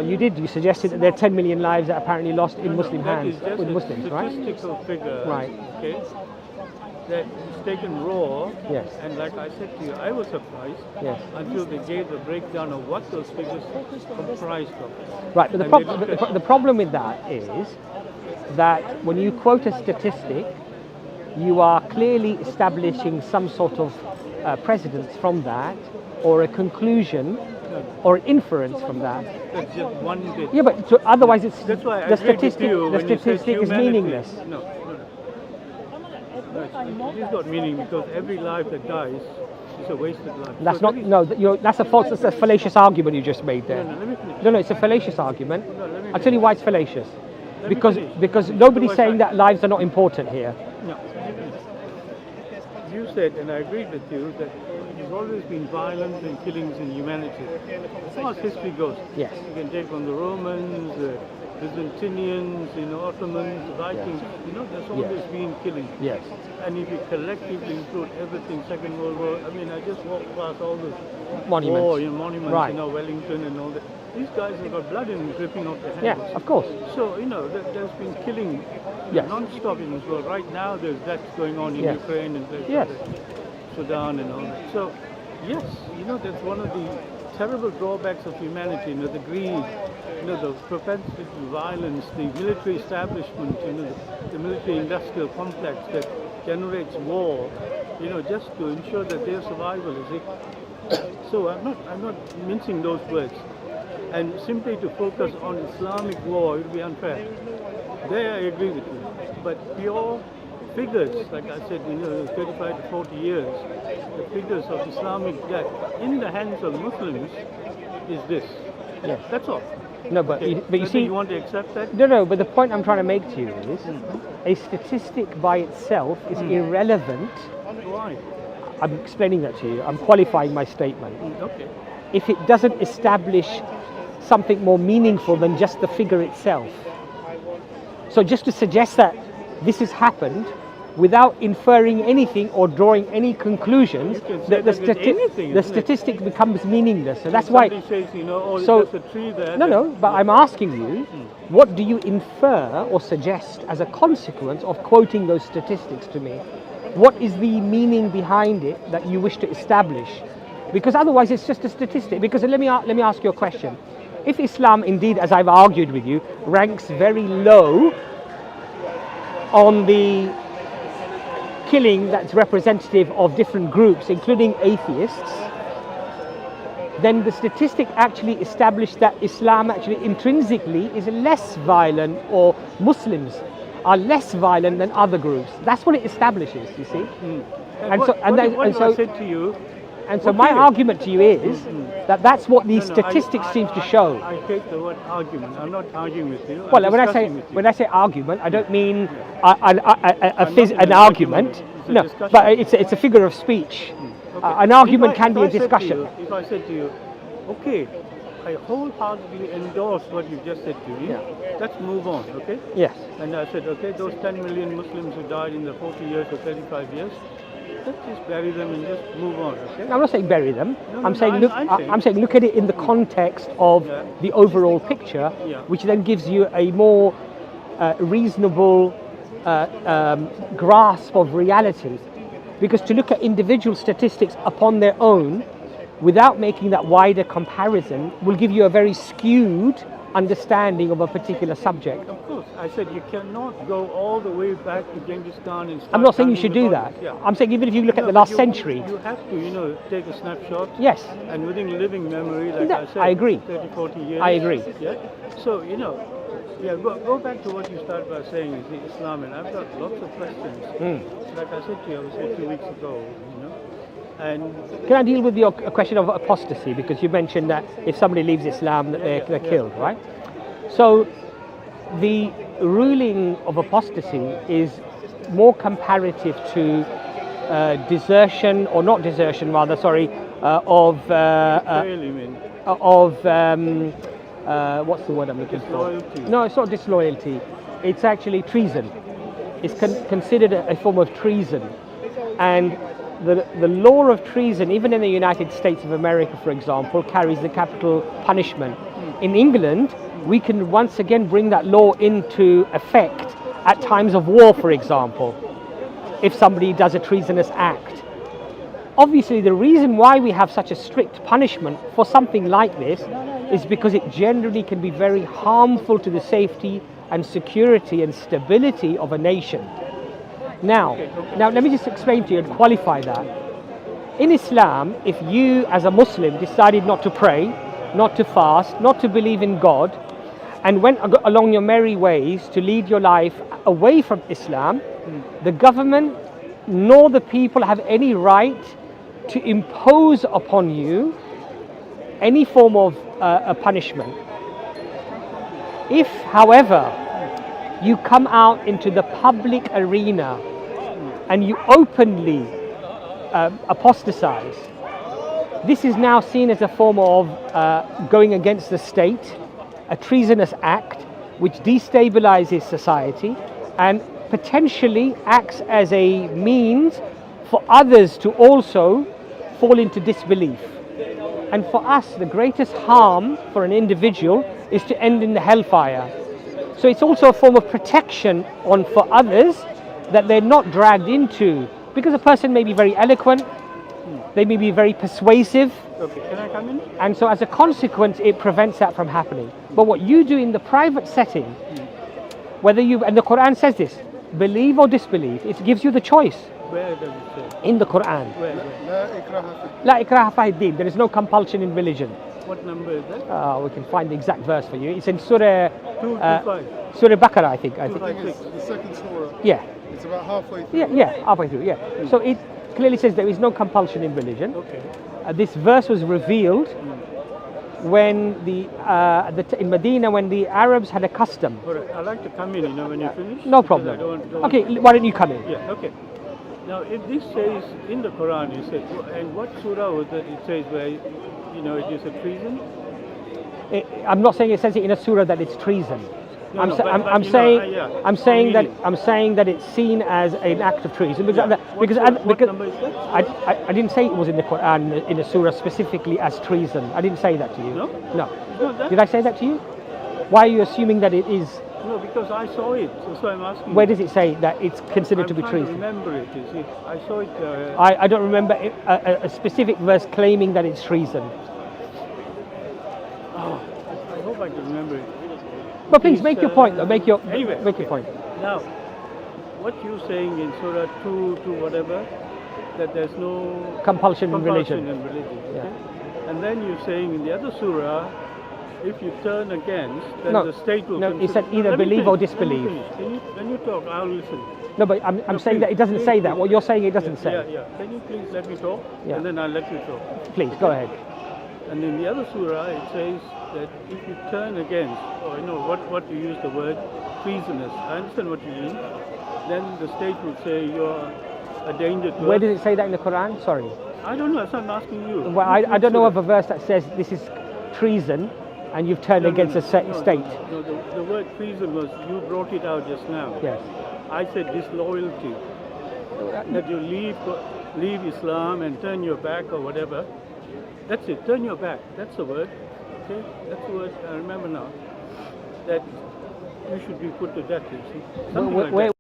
Well, you did. You suggested that there are 10 million lives that are apparently lost in Muslim hands, that is with just Muslims, a right? statistical figure, Right. okay, that is taken raw, Yes. and like I said to you, I was surprised Yes. until they gave the breakdown of what those figures comprised of. Right, but And they look at- the problem with that is that when you quote a statistic, you are clearly establishing some sort of precedence from that, or a conclusion, or inference from that. That's just one bit. Yeah, but otherwise it's That's why I the agreed with statistic. you The when you said statistic is humanity. meaningless. No, it is got meaning because every life that dies is a wasted life. That's So not there is- no. That's a false. That's a fallacious argument you just made there. No, let me finish. No, it's a fallacious argument. No, let me I'll tell you why it's fallacious. Let me Because finish. because nobody's Otherwise saying I- that lives are not important here. No. You said, and I agreed with you, that there's always been violence and killings in humanity. As far as history goes, Yes. you can take from the Romans, the Byzantinians, Ottomans, the Vikings, there's always been killing. Yes. And if you collectively include everything, Second World War, I just walked past all the Monuments. war, monuments, Right. Wellington and all that. These guys have got blood in them dripping off their Yeah, hands. of course. So, there's been killing Yes. non-stop in this world. Right now, there's deaths going on in Yes. Ukraine and places Yes. like Sudan and all that. So, yes, that's one of the terrible drawbacks of humanity, the greed, the propensity to violence, the military establishment, the military-industrial complex that generates war, just to ensure that their survival is it. So I'm not mincing those words. And simply to focus on Islamic war would be unfair. There I agree with you. But pure figures, like I said, 35 to 40 years, the figures of Islamic death in the hands of Muslims is this. Yes. That's all. No, but Okay. you see. You want to accept that? No, but the point I'm trying to make to you is a statistic by itself is irrelevant. Why? I'm explaining that to you. I'm qualifying my statement. Okay. If it doesn't establish something more meaningful than just the figure itself. So just to suggest that this has happened without inferring anything or drawing any conclusions, You can say that with anything, the isn't it? statistic becomes meaningless. So that's why. Somebody says, So- there's a tree there. No, but I'm asking you, what do you infer or suggest as a consequence of quoting those statistics to me? What is the meaning behind it that you wish to establish? Because otherwise it's just a statistic. Because let me ask you a question. If Islam indeed, as I've argued with you, ranks very low on the killing that's representative of different groups, including atheists, then the statistic actually established that Islam actually intrinsically is less violent, or Muslims are less violent than other groups. That's what it establishes, you see. And so- and then- what and if I so- said to you, And so my Okay. argument to you is that that's what these no, statistics I- seems to I- show. I hate the word argument. I'm not arguing with you. Well, I'm discussing with you. when I say argument, I don't mean I'm not in an an argument. argument, it's a No, discussion. but it's a figure of speech. Okay. An argument If can be a I said to discussion. you- If I said to you, okay, I wholeheartedly endorse what you just said to me. Yeah. Let's move on, okay? Yes. And I said, okay, those 10 million Muslims who died in the 40 years or 35 years, let's just bury them and just move on, okay? I'm not saying bury them. No, I'm no, saying I'm- look. I'm saying- I'm saying look at it in the context of Yeah. the overall picture, Yeah. which then gives you a more reasonable grasp of reality. Because to look at individual statistics upon their own, without making that wider comparison, will give you a very skewed understanding of a particular subject. Of course, I said you cannot go all the way back to Genghis Khan and start I'm not saying you counting should the do that. bodies. Yeah. I'm saying even if you look at No, the but last you- century. You have to, take a snapshot. Yes. And within living memory, like No, I said, I agree. 30, 40 years. I agree. Yeah. So, go back to what you started by saying is the Islam, and I've got lots of questions. Like I said to you, I was here 2 weeks ago, and Can I deal with your question of apostasy? Because you mentioned that if somebody leaves Islam, that they're killed, right? So the ruling of apostasy is more comparative to desertion, or not desertion, rather, sorry, of betrayal, you mean? what's the word I'm looking Disloyalty. for? No, it's not disloyalty. It's actually treason. It's considered a form of treason, and the law of treason, even in the United States of America, for example, carries the capital punishment. in England, we can once again bring that law into effect at times of war, for example, if somebody does a treasonous act. Obviously, the reason why we have such a strict punishment for something like this is because it generally can be very harmful to the safety and security and stability of a nation. Now let me just explain to you and qualify that. In Islam, if you as a Muslim decided not to pray, not to fast, not to believe in God, and went along your merry ways to lead your life away from Islam, the government nor the people have any right to impose upon you any form of a punishment. If, however, you come out into the public arena and you openly apostatize, this is now seen as a form of going against the state, a treasonous act which destabilizes society and potentially acts as a means for others to also fall into disbelief. And for us, the greatest harm for an individual is to end in the hellfire. So it's also a form of protection for others that they're not dragged into, because a person may be very eloquent, they may be very persuasive. Okay, can I come in? And so as a consequence, it prevents that from happening. But what you do in the private setting, whether you, and the Quran says this, believe or disbelieve, it gives you the choice. Where does it say? In the Quran. Where? La ikraha fi din. There is no compulsion in religion. What number is that? We can find the exact verse for you. It's in Surah 225. Surah Baqarah, I think. I think it's the second surah. Yeah. It's about halfway through. Yeah, halfway through, yeah. So it clearly says there is no compulsion in religion. Okay. This verse was revealed when in Medina, when the Arabs had a custom. All right, I'd like to come in, when you finish. No because problem. I don't Okay, why don't you come in? Yeah, okay. Now, if this says in the Quran, you said, and what surah was that it says where, it is a treason? I'm not saying it says it in a surah that it's treason. No, I'm saying that it's seen as an act of treason because What number is that? I didn't say it was in the Quran in a surah specifically as treason. I didn't say that to you. No? No. It's not that? Did I say that to you? Why are you assuming that it is? No, because I saw it, so I'm asking. Where does it say that it's considered to be I'm treason? trying to remember it, you see. I saw it. I don't remember a specific verse claiming that it's treason. I hope I can remember it. But please make your point though. Make your point. Now, what you're saying in Surah 2 to whatever, that there's no Compulsion in religion. Okay? Yeah. And then you're saying in the other surah, if you turn against, then No, the state will. no, it said either Let me believe or finish, let me disbelieve. finish. When you talk, I'll listen. No, but I'm saying that it doesn't say that. What you're saying it doesn't say. Yeah. Can you please let me talk? Yeah. And then I'll let you talk. Please go ahead. And in the other surah, it says that if you turn against, or what you use the word treasonous, I understand what you mean, then the state will say you're a danger to Where us. does it say that in the Quran? Sorry. I don't know, so I'm asking you. Well, I don't know of a verse that says this is treason and you've turned against a state. No, the word treason was, you brought it out just now. Yes. I said disloyalty, that you leave Islam and turn your back or whatever. That's it, turn your back, that's the word. Okay, that's the word, I remember now. That you should be put to death, you see. Something like that.